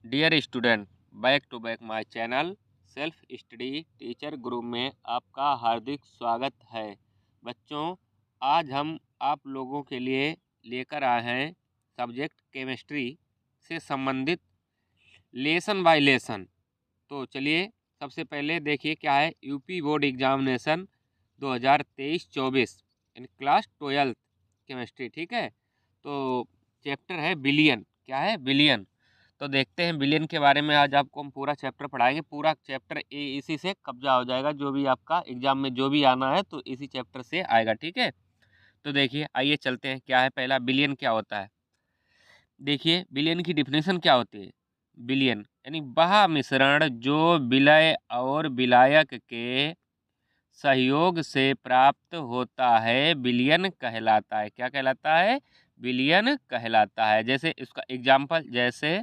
Dear student, back to back my channel self study teacher group में आपका हार्दिक स्वागत है। बच्चों, आज हम आप लोगों के लिए लेकर आए हैं सब्जेक्ट केमिस्ट्री से संबंधित लेसन बाय लेसन। तो चलिए सबसे पहले देखिए क्या है UP board examination 2023-24 in class 12th chemistry. ठीक है, तो चैप्टर है बिलियन। क्या है? बिलियन। तो देखते हैं बिलियन के बारे में। आज आपको हम पूरा चैप्टर पढ़ाएंगे। पूरा चैप्टर इसी से कब्जा हो जाएगा। जो भी आपका एग्जाम में जो भी आना है तो इसी चैप्टर से आएगा। ठीक है, तो देखिए आइए चलते हैं। क्या है? पहला, बिलियन क्या होता है। देखिए बिलियन की डिफिनेशन क्या होती है। बिलियन यानी वह मिश्रण जो विलय और विलायक के सहयोग से प्राप्त होता है, विलियन कहलाता है। क्या कहलाता है? विलियन कहलाता है। जैसे इसका एग्जाम्पल, जैसे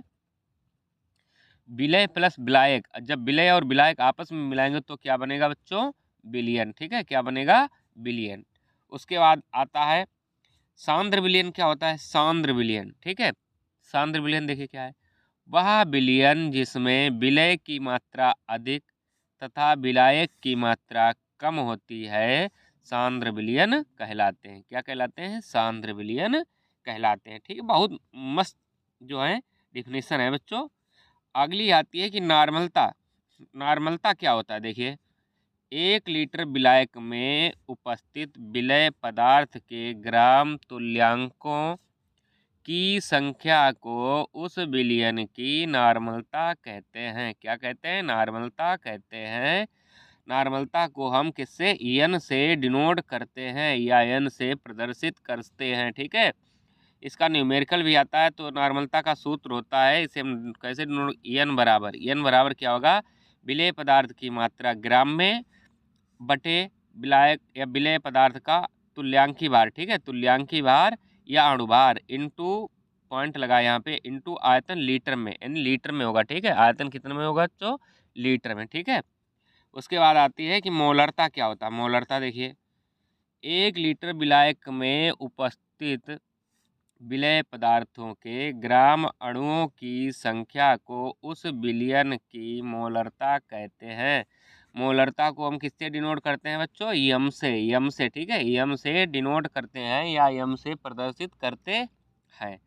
विलय प्लस विलायक, जब विलय और विलायक आपस में मिलाएंगे तो क्या बनेगा बच्चों? विलियन। ठीक है, क्या बनेगा? विलियन। उसके बाद आता है सांद्र विलियन। क्या होता है? सांद्र विलियन। ठीक है, सांद्र विलियन देखिए क्या है। वह विलियन जिसमें विलय की मात्रा अधिक तथा विलायक की मात्रा कम होती है, सांद्र विलियन कहलाते हैं। क्या कहलाते हैं? सांद्र विलियन कहलाते हैं। ठीक है, बहुत मस्त जो है डिफिनेशन है बच्चों। अगली आती है कि नॉर्मलता। नॉर्मलता क्या होता है? देखिए, 1 लीटर विलायक में उपस्थित विलय पदार्थ के ग्राम तुल्यांकों की संख्या को उस विलयन की नॉर्मलता कहते हैं। क्या कहते हैं? नॉर्मलता कहते हैं। नॉर्मलता को हम किससे? एन से डिनोट करते हैं या एन से प्रदर्शित करते हैं। ठीक है, इसका न्यूमेरिकल भी आता है। तो नॉर्मलता का सूत्र होता है, इसे हम कैसे एन बराबर क्या होगा? विलेय पदार्थ की मात्रा ग्राम में बटे विलायक या विलेय पदार्थ का तुल्यांकी भार। ठीक है, तुल्यांकी भार या अणुभार इंटू, पॉइंट लगा यहाँ पे, इंटू आयतन लीटर में, यानी लीटर में होगा। ठीक है, आयतन कितने में होगा तो लीटर में। ठीक है, उसके बाद आती है कि मोलरता क्या होता है। मोलरता देखिए, 1 लीटर विलायक में उपस्थित विलय पदार्थों के ग्राम अणुओं की संख्या को उस विलयन की मोलरता कहते हैं। मोलरता को हम किससे डिनोट करते हैं बच्चों? यम से। यम से। ठीक है, यम से डिनोट करते हैं या यम से प्रदर्शित करते हैं।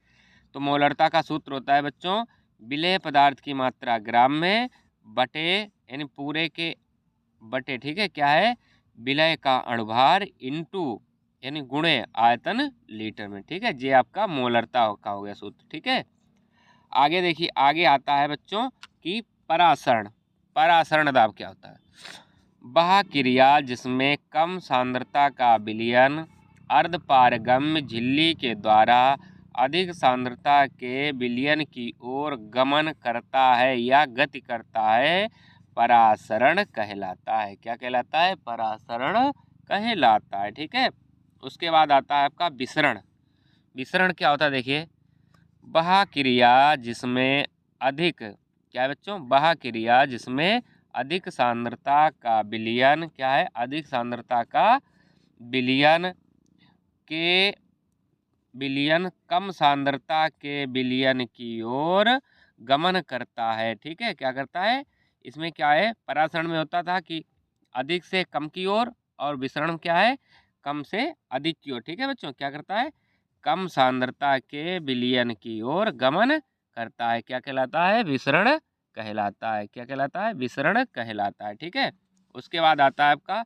तो मोलरता का सूत्र होता है बच्चों, विलय पदार्थ की मात्रा ग्राम में बटे, यानी पूरे के बटे, ठीक है, क्या है? विलय का अणुभार इंटू, यानी गुणे आयतन लीटर में। ठीक है, ये आपका मोलरता का हो गया सूत्र। ठीक है, आगे देखिए, आगे आता है बच्चों कि परासरण। परासरण दाब क्या होता है? वह क्रिया जिसमें कम सांद्रता का विलयन अर्धपारगम्य झिल्ली के द्वारा अधिक सांद्रता के विलयन की ओर गमन करता है या गति करता है, परासरण कहलाता है। क्या कहलाता है? परासरण कहलाता है। ठीक है, उसके बाद आता है आपका विसरण। विसरण क्या होता है? देखिए, वह क्रिया जिसमें अधिक, क्या है बच्चों? वह क्रिया जिसमें अधिक सांद्रता का विलयन, क्या है? अधिक सांद्रता का विलयन के विलयन कम सांद्रता के विलयन की ओर गमन करता है। ठीक है, क्या करता है? इसमें क्या है? परासरण में होता था कि अधिक से कम की ओर, और विसरण क्या है? कम से अधिक की ओर। ठीक है बच्चों, क्या करता है? कम सांद्रता के विलयन की ओर गमन करता है। क्या कहलाता है? विसरण कहलाता है। क्या कहलाता है? विसरण कहलाता है। ठीक है, उसके बाद आता है आपका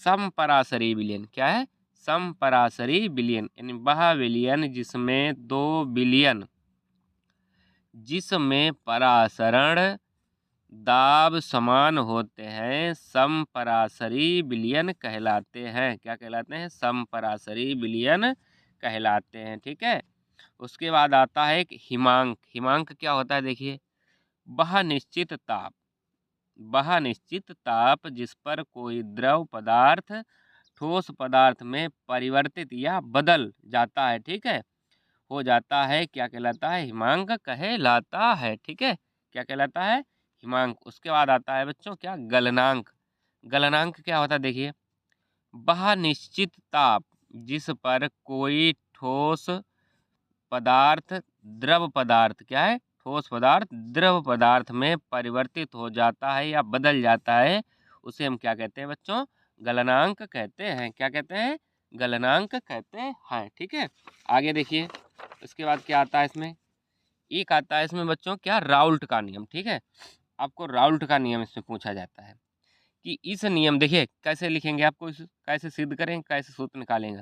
समपरासरी विलयन। क्या है? समपरासरी विलयन, यानी वह विलयन जिसमें 2 विलयन जिसमें परासरण दाब समान होते हैं, समपरासरी विलयन कहलाते हैं। क्या कहलाते हैं? समपरासरी विलयन कहलाते हैं। ठीक है, उसके बाद आता है एक हिमांक। हिमांक क्या होता है? देखिए, वह निश्चित ताप, वह निश्चित ताप जिस पर कोई द्रव पदार्थ ठोस पदार्थ में परिवर्तित या बदल जाता है, ठीक है, हो जाता है, क्या कहलाता है? हिमांक कहलाता है। ठीक है, क्या कहलाता है? हिमांक। उसके बाद आता है बच्चों क्या? गलनांक। गलनांक क्या होता है? देखिए, वह निश्चित ताप जिस पर कोई ठोस पदार्थ, द्रव पदार्थ, क्या है? ठोस पदार्थ द्रव पदार्थ में परिवर्तित हो जाता है या बदल जाता है, उसे हम क्या कहते हैं बच्चों? गलनांक कहते हैं। क्या कहते हैं? गलनांक कहते हैं। ठीक है, आगे देखिए उसके बाद क्या आता है इसमें? एक आता है इसमें बच्चों क्या? राउल्ट का नियम। ठीक है, आपको राउल्ट का नियम इसमें पूछा जाता है कि इस नियम, देखिए कैसे लिखेंगे, आपको इस कैसे सिद्ध करेंगे, कैसे सूत्र निकालेंगे।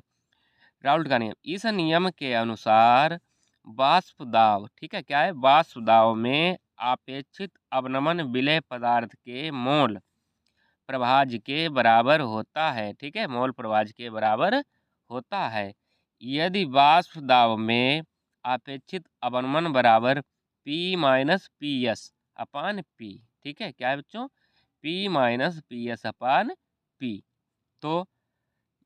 राउल्ट का नियम, इस नियम के अनुसार वाष्प दाब, ठीक है, क्या है? वाष्प दाब में अपेक्षित अवनमन विलेय पदार्थ के मोल प्रभाज के बराबर होता है। ठीक है, मोल प्रभाज के बराबर होता है। यदि वाष्प दाब में अपेक्षित अवनमन बराबर P minus P S upon P, ठीक है, क्या है बच्चों? P minus P S upon P, तो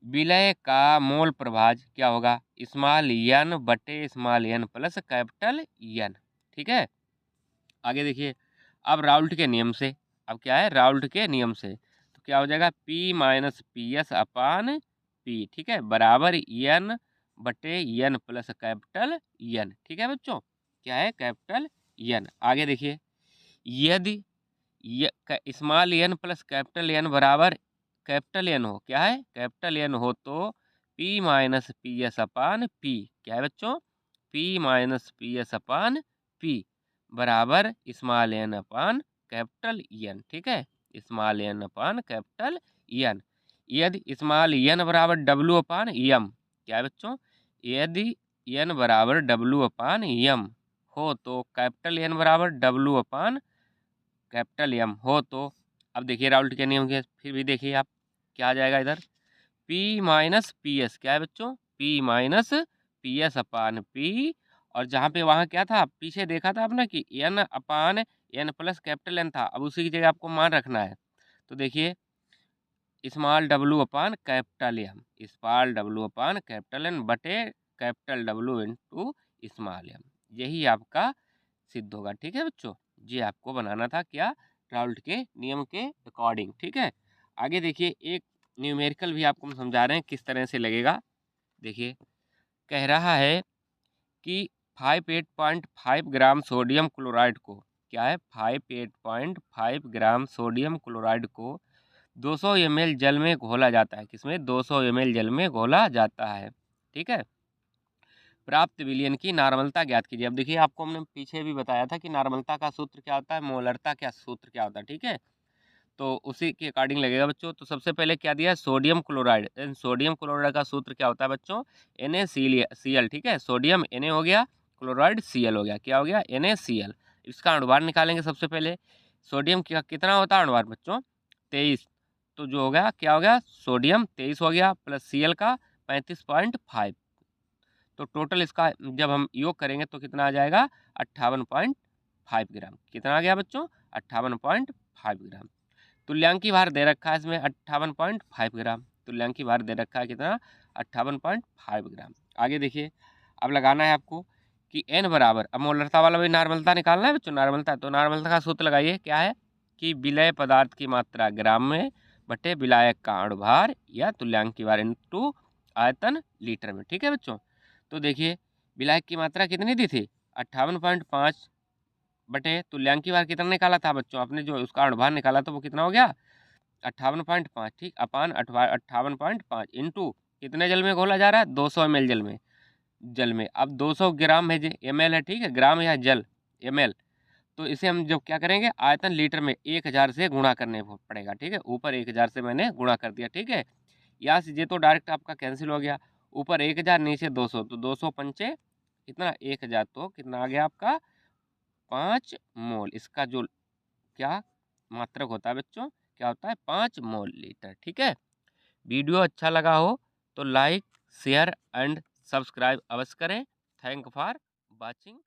विलय का मोल प्रभाज क्या होगा? स्मॉल एन बटे small N plus capital N. ठीक है, आगे देखिए अब राउल्ट के नियम से, अब क्या है? राउल्ट के नियम से तो क्या हो जाएगा? P minus P S upon P, ठीक है, बराबर एन बटे एन प्लस कैपिटल एन। ठीक है बच्चों, क्या है? Capital N. आगे देखिए यदि small N plus capital N बराबर कैपिटल एन हो, क्या है? कैपिटल एन हो, तो P minus P S upon P, क्या है बच्चों? P minus P S upon P बराबर small N upon capital N. ठीक है, small N upon capital N. यदि स्मॉल एन बराबर डब्ल्यू अपान एम, क्या है बच्चों? यदि एन बराबर डब्ल्यू अपान एम हो, तो कैपिटल एन बराबर डब्ल्यू अपान कैपिटल एम हो, तो अब देखिए राउल्ट के नियम के फिर भी देखिए आप क्या आ जाएगा इधर? P माइनस पी एस, क्या है बच्चों? P minus P S upon P, और जहाँ पे वहाँ क्या था? पीछे देखा था आपने कि एन अपान एन प्लस कैपिटल एन था, अब उसी की जगह आपको मान रखना है। तो देखिए small W upon capital M, small W upon capital N बटे capital W into small M, यही आपका सिद्ध होगा। ठीक है बच्चों, ये आपको बनाना था क्या? राउल्ट के नियम के अकॉर्डिंग। ठीक है, आगे देखिए एक न्यूमेरिकल भी आपको हम समझा रहे हैं किस तरह से लगेगा। देखिए कह रहा है कि 58.5 ग्राम सोडियम क्लोराइड को, क्या है? 58.5 ग्राम सोडियम क्लोराइड को 200 ml जल में घोला जाता है। किसमें? 200 ml जल में घोला जाता है। ठीक है, प्राप्त विलयन की नार्मलता ज्ञात कीजिए। अब देखिए आपको हमने पीछे भी बताया था कि नार्मलता का सूत्र क्या होता है, मोलरता का सूत्र क्या होता है। ठीक है, तो उसी के अकॉर्डिंग लगेगा बच्चों। तो सबसे पहले क्या दिया है? Sodium chloride. सोडियम क्लोराइड का सूत्र क्या होता है बच्चों? NaCl। ठीक है, सोडियम Na हो गया, क्लोराइड Cl हो गया। क्या हो गया? NaCl। इसका अणुभार निकालेंगे सबसे पहले। सोडियम का कितना होता है अणुभार बच्चों? 23। तो जो हो गया क्या हो गया? सोडियम 23 हो गया प्लस Cl का 35.5, तो टोटल इसका जब हम योग करेंगे तो कितना आ जाएगा? 58.5 ग्राम। कितना आ गया बच्चों? 58.5 ग्राम। तुल्यांकी भार दे रखा है इसमें 58.5 ग्राम। तुल्यांकी भार दे रखा है कितना? 58.5 ग्राम। आगे देखिए अब लगाना है आपको कि n बराबर, अब मोलरता वाला भी नार्मलता निकालना है बच्चों, नार्मलता। तो नार्मलता का सूत्र लगाइए, क्या है? कि विलय पदार्थ की मात्रा ग्राम में बटे विलायक का अणुभार या तुल्यांकी भार इंटू आयतन लीटर में। ठीक है बच्चों, तो देखिए विलायक की मात्रा कितनी दी थी? 58.5 बटे तुल्यांकी भार कितना निकाला था बच्चों आपने? जो उसका अणुभार निकाला था वो कितना हो गया? 58.5। ठीक, अपान 58.5 इंटू कितने जल में घोला जा रहा है? 200 ml जल में। अब 200 ग्राम है, ml है, ठीक है, ग्राम या जल ml, तो इसे हम जब क्या करेंगे? आयतन लीटर में 1000 से गुणा करने पड़ेगा। ठीक है, ऊपर 1000 से मैंने गुणा कर दिया। ठीक है, यहाँ से ये तो डायरेक्ट आपका कैंसिल हो गया, ऊपर 1000 नीचे 200, तो 200 पंचे कितना? 1000, तो कितना आ गया आपका? 5 मोल। इसका जो क्या मात्रक होता है बच्चों? क्या होता है? 5 मोल लीटर। ठीक है, वीडियो अच्छा लगा हो तो लाइक शेयर एंड सब्सक्राइब अवश्य करें। Thank for watching.